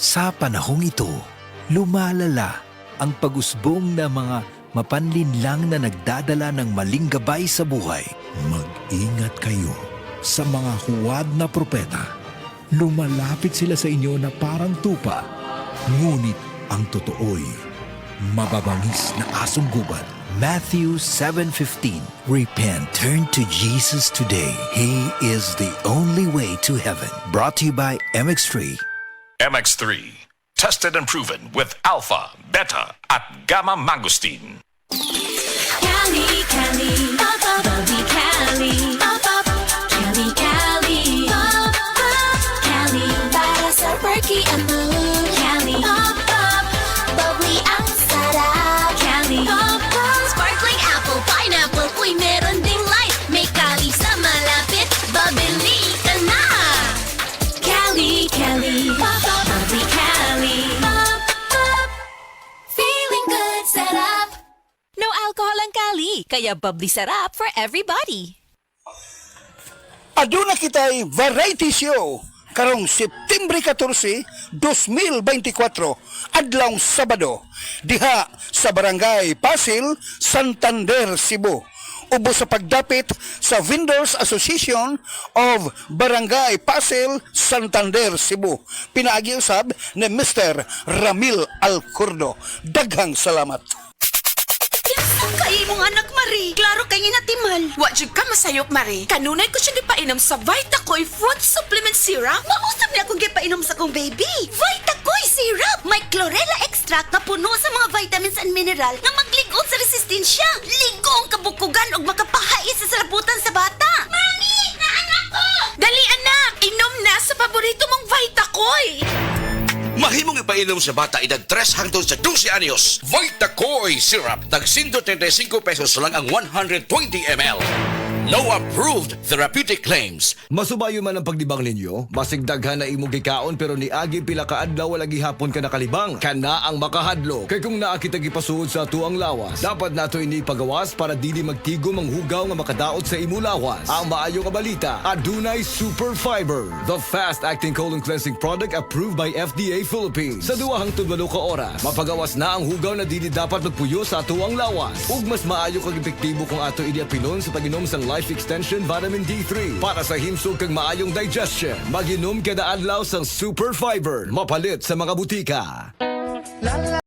Sa panahong ito, lumalala ang pag-usbong na mga mapanlinlang na nagdadala ng maling gabay sa buhay. Mag-ingat kayo sa mga huwad na propeta. Lumalapit sila sa inyo na parang tupa, ngunit ang totoo'y mababangis na asong gubat. Matthew 7:15. Repent, turn to Jesus today. He is the only way to heaven. Brought to you by MX3. MX3, tested and proven with alpha, beta, at gamma mangosteen. Cali, Cali, pop, pop, bubbly Cali, pop, pop, Cali, Cali, pop, pop, Cali, para sa perky ang mood. Cali, pop, pop, bubbly ang sarap. Cali, pop, pop, sparkling apple, pineapple, uy, meron ding light. May Cali sa malapit, babili ka na. Cali, Cali, pop, pop, bubbly Cali, pop, pop, feeling good, sarap. No alcohol ang Cali, kaya bubbly sarap for everybody. Aduna kita'y variety show karong September 14, 2024, adlawng Sabado, diha sa Barangay Pasil, Santander, Cebu. Ubo sa pagdapit sa Vendors Association of Barangay Pasil, Santander, Cebu. Pinaagi usab ni Mr. Ramil Alcurdo. Daghang salamat. Kay mong anak, Marie. Klaro kay natimal. Wa jud ka masayop, Marie. Kanunay ko siya gipainom sa Vitacoy Fruit Supplement Syrup. Mausap niya akong gipainom sa kong baby. Vitacoy Syrup! May chlorella extract na puno sa mga vitamins and mineral na magligon sa resistensya. Ligo ang kabukugan ug makapahais sa sarabutan sa bata. Mami! Naanak ko! Dali, anak! Inom na sa paborito mong Vitacoy! Mahimong ipainom sa bata edad 3 hangtod sa 12 anyos. Vitacoy Syrup. Tag 135 pesos lang ang 120 ml. No approved therapeutic claims. Masubayo man ang pagdibang ninyo, basig daghan na imong gikaon pero ni agi pila ka adlaw wala gihapon ka nakalibang. Kana ang makahadlo. Kay kung naa kita gipasuod sa tuang lawas, dapat nato ini pagawas para dili magtigom ang hugaw nga makadaot sa imo lawas. Ang maayo nga balita, adunay Super Fiber, the fast-acting colon cleansing product approved by FDA Philippines. Sa 2 hangtod 8 ka oras, mapagawas na ang hugaw na dili dapat magpuyo sa tuang lawas. Ug mas maayo kag epektibo kung ato ini apilon sa pag-inom sa Life Extension Vitamin D3 para sa himsog kag maayong digestion. Mag-inom kada adlaw sang Super Fiber, mapalit sa mga butika. La la